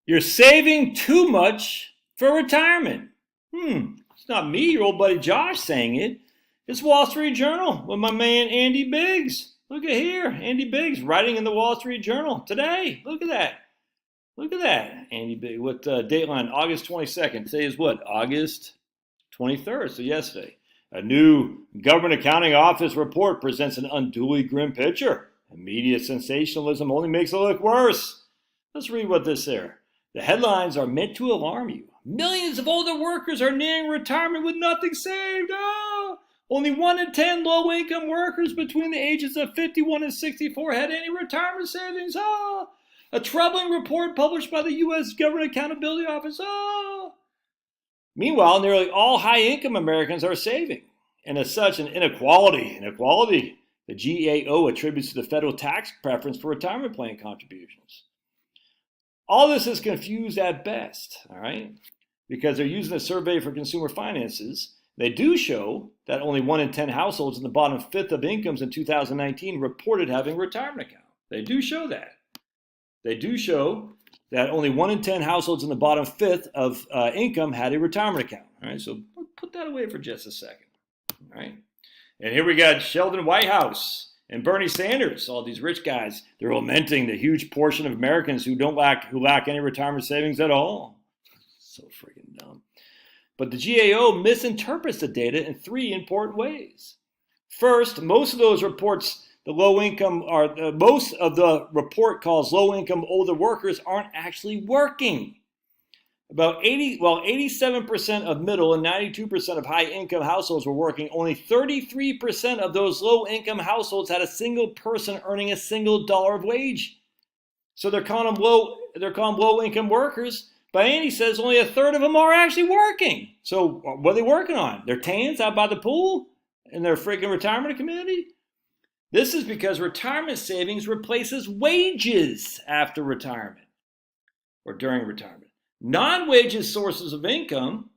You're saving too much for retirement. It's not me, your old buddy Josh saying it. It's Wall Street Journal with my man Andy Biggs. Look at here, Andy Biggs writing in the Wall Street Journal today. Look at that. Look at that, Andy Biggs. With dateline August 22nd. Today is what? August 23rd, so yesterday. A new Government Accounting Office report presents an unduly grim picture. And media sensationalism only makes it look worse. Let's read what this there. The headlines are meant to alarm you. Millions of older workers are nearing retirement with nothing saved. Oh! Only 1 in 10 low-income workers between the ages of 51 and 64 had any retirement savings. Oh! A troubling report published by the U.S. Government Accountability Office. Oh! Meanwhile, nearly all high-income Americans are saving. And as such, an inequality, the GAO attributes to the federal tax preference for retirement plan contributions. All this is confused at best, all right? Because they're using a survey for consumer finances. They do show that only 1 in 10 households in the bottom fifth of incomes in 2019 reported having a retirement account. They do show that. They do show that only 1 in 10 households in the bottom fifth of income had a retirement account. All right, so put that away for just a second. All right, and here we got Sheldon Whitehouse and Bernie Sanders. All these rich guys, they're lamenting the huge portion of Americans who lack any retirement savings at all. So freaking dumb. But the GAO misinterprets the data in 3 important ways. First, most of those reports, most of the report calls low-income older workers aren't actually working. About 87% of middle and 92% of high-income households were working. Only 33% of those low-income households had a single person earning a single dollar of wage. So they're calling them low-income workers. But Andy says only a third of them are actually working. So what are they working on? Their tans out by the pool in their freaking retirement community? This is because retirement savings replaces wages after retirement or during retirement. Non-wages sources of income,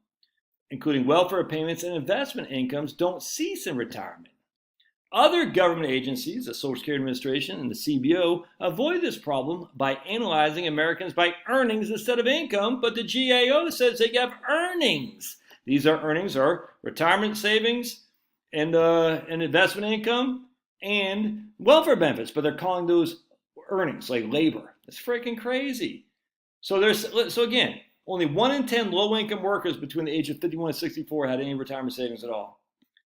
including welfare payments and investment incomes, don't cease in retirement. Other government agencies, the Social Security Administration and the CBO, avoid this problem by analyzing Americans by earnings instead of income, but the GAO says they have earnings. These earnings are retirement savings and investment income and welfare benefits, but they're calling those earnings like labor. It's freaking crazy. So again, only 1 in 10 low-income workers between the age of 51 and 64 had any retirement savings at all.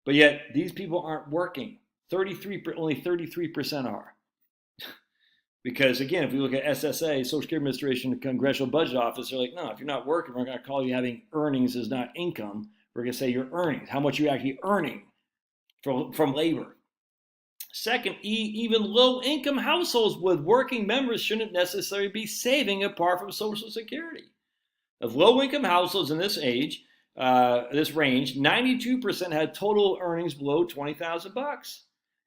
But yet, these people aren't working. Only 33% are. Because again, if we look at SSA, Social Security Administration, the Congressional Budget Office, they're like, no, if you're not working, we're going to call you having earnings as not income. We're going to say your earnings, how much you're actually earning from labor. Second, even low-income households with working members shouldn't necessarily be saving apart from Social Security. Of low-income households in this range, 92% had total earnings below $20,000.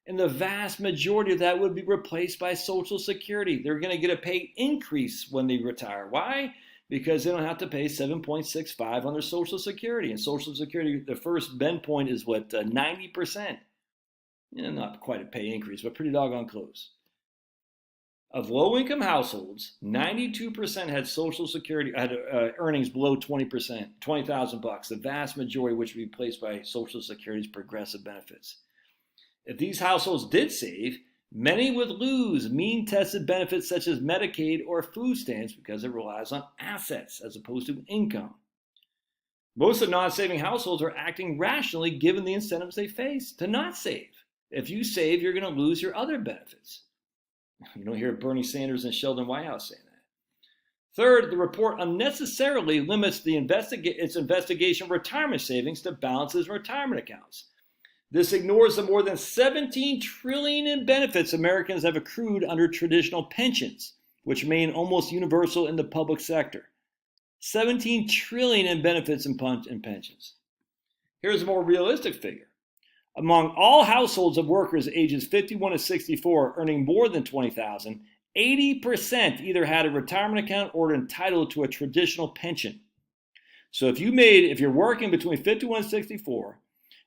And the vast majority of that would be replaced by Social Security. They're going to get a pay increase when they retire. Why? Because they don't have to pay 7.65 on their Social Security. And Social Security, the first bend point is what, 90%. Not quite a pay increase, but pretty doggone close. Of low-income households, 92% had Social Security earnings below 20,000 bucks. The vast majority, which would be replaced by Social Security's progressive benefits. If these households did save, many would lose mean-tested benefits such as Medicaid or food stamps because it relies on assets as opposed to income. Most of non-saving households are acting rationally given the incentives they face to not save. If you save, you're going to lose your other benefits. You don't hear Bernie Sanders and Sheldon Whitehouse saying that. Third, the report unnecessarily limits its investigation of retirement savings to balances in retirement accounts. This ignores the more than $17 trillion in benefits Americans have accrued under traditional pensions, which remain almost universal in the public sector. $17 trillion in benefits and pensions. Here's a more realistic figure. Among all households of workers ages 51 to 64 earning more than $20,000, 80% either had a retirement account or are entitled to a traditional pension. So if you're working between 51 and 64,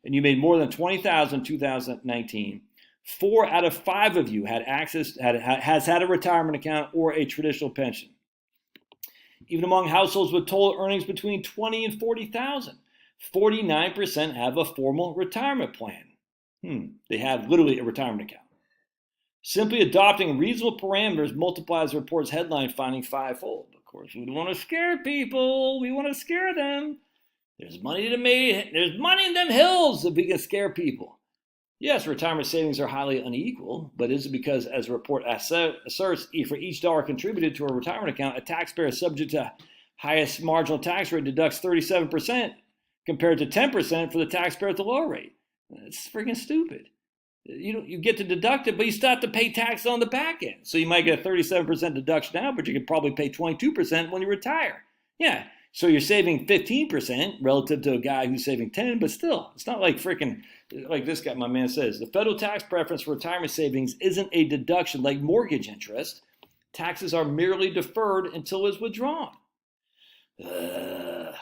and you made more than $20,000 in 2019, 4 out of 5 of you has had a retirement account or a traditional pension. Even among households with total earnings between $20,000 and $40,000, 49% have a formal retirement plan. They have literally a retirement account. Simply adopting reasonable parameters multiplies the report's headline finding fivefold. Of course, we don't want to scare people. We want to scare them. There's money to be made. There's money in them hills if we can scare people. Yes, retirement savings are highly unequal, but is it because, as the report asserts, for each dollar contributed to a retirement account, a taxpayer subject to highest marginal tax rate deducts 37% compared to 10% for the taxpayer at the lower rate? That's freaking stupid. You get to deduct it, but you still have to pay tax on the back end. So you might get a 37% deduction now, but you could probably pay 22% when you retire. Yeah, so you're saving 15% relative to a guy who's saving 10, but still, it's not like freaking, like this guy, my man says, the federal tax preference for retirement savings isn't a deduction like mortgage interest. Taxes are merely deferred until it's withdrawn. The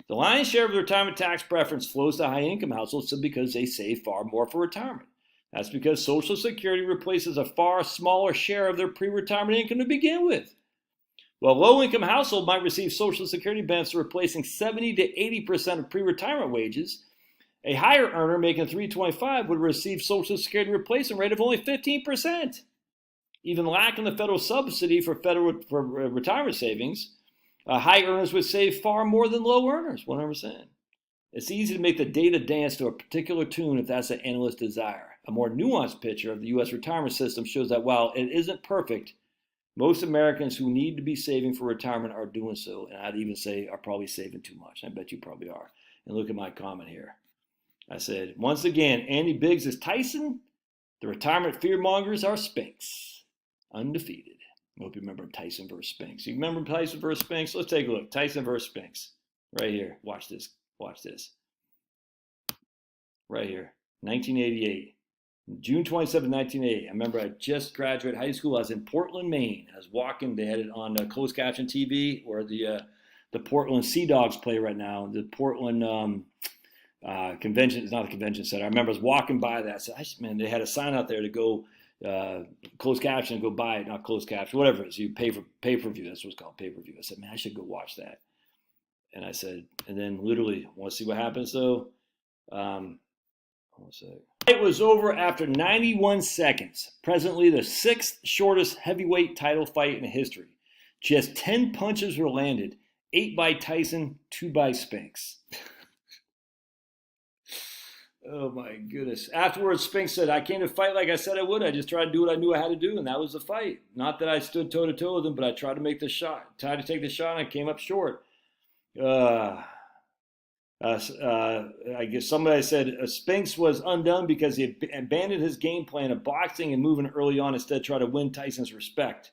lion's share of the retirement tax preference flows to high-income households simply because they save far more for retirement. That's because Social Security replaces a far smaller share of their pre-retirement income to begin with. While a low-income household might receive Social Security benefits replacing 70 to 80% of pre-retirement wages, a higher earner making $325 would receive Social Security replacement rate of only 15%. Even lacking the federal subsidy for retirement savings, high earners would save far more than low earners, 100%. It's easy to make the data dance to a particular tune if that's an analyst's desire. A more nuanced picture of the U.S. retirement system shows that while it isn't perfect, most Americans who need to be saving for retirement are doing so, and I'd even say are probably saving too much. I bet you probably are. And look at my comment here. I said, once again, Andy Biggs is Tyson. The retirement fearmongers are Spinks. Undefeated. I hope you remember Tyson versus Spinks. You remember Tyson versus Spinks? Let's take a look. Tyson versus Spinks. Right here. Watch this. Watch this. Right here. 1988. June 27, 1980. I remember I just graduated high school. I was in Portland, Maine. I was walking. They had it on closed caption TV where the Portland Sea Dogs play right now. The Portland convention, it's not a convention center. I remember I was walking by that. I said, man, they had a sign out there to go closed caption and go buy it. Not closed caption, whatever it is. You pay for pay-per-view. That's what it's called, pay-per-view. I said, man, I should go watch that. And I said, and then literally, want to see what happens though? It was over after 91 seconds. Presently the 6th shortest heavyweight title fight in history. Just 10 punches were landed. 8 by Tyson, 2 by Spinks. Oh my goodness. Afterwards, Spinks said, I came to fight like I said I would. I just tried to do what I knew I had to do, and that was the fight. Not that I stood toe-to-toe with him, but I tried to make the shot. Tried to take the shot, and I came up short. I guess somebody said Spinks was undone because he abandoned his game plan of boxing and moving early on, instead try to win Tyson's respect.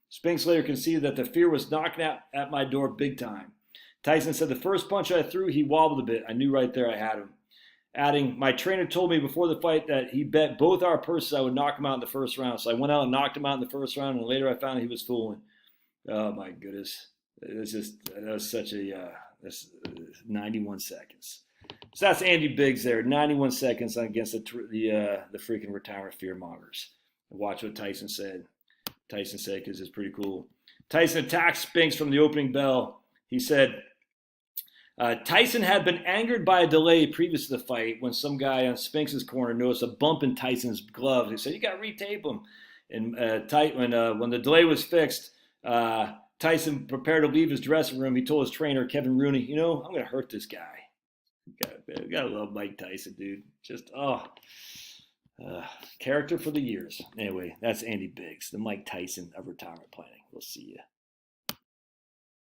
Spinks later conceded that the fear was knocking at my door big time. Tyson said the first punch I threw, he wobbled a bit. I knew right there I had him. Adding, my trainer told me before the fight that he bet both our purses I would knock him out in the first round. So I went out and knocked him out in the first round, and later I found he was fooling. Oh my goodness. That was such a... That's 91 seconds. So that's Andy Biggs there. 91 seconds against the freaking retirement fearmongers. Watch what Tyson said. Tyson said, because it's pretty cool. Tyson attacked Spinks from the opening bell. He said, Tyson had been angered by a delay previous to the fight when some guy on Spinks' corner noticed a bump in Tyson's glove. He said, you got to retape him. And when the delay was fixed, Tyson prepared to leave his dressing room. He told his trainer, Kevin Rooney, I'm going to hurt this guy. Gotta love Mike Tyson, dude. Just, character for the years. Anyway, that's Andy Biggs, the Mike Tyson of retirement planning. We'll see you.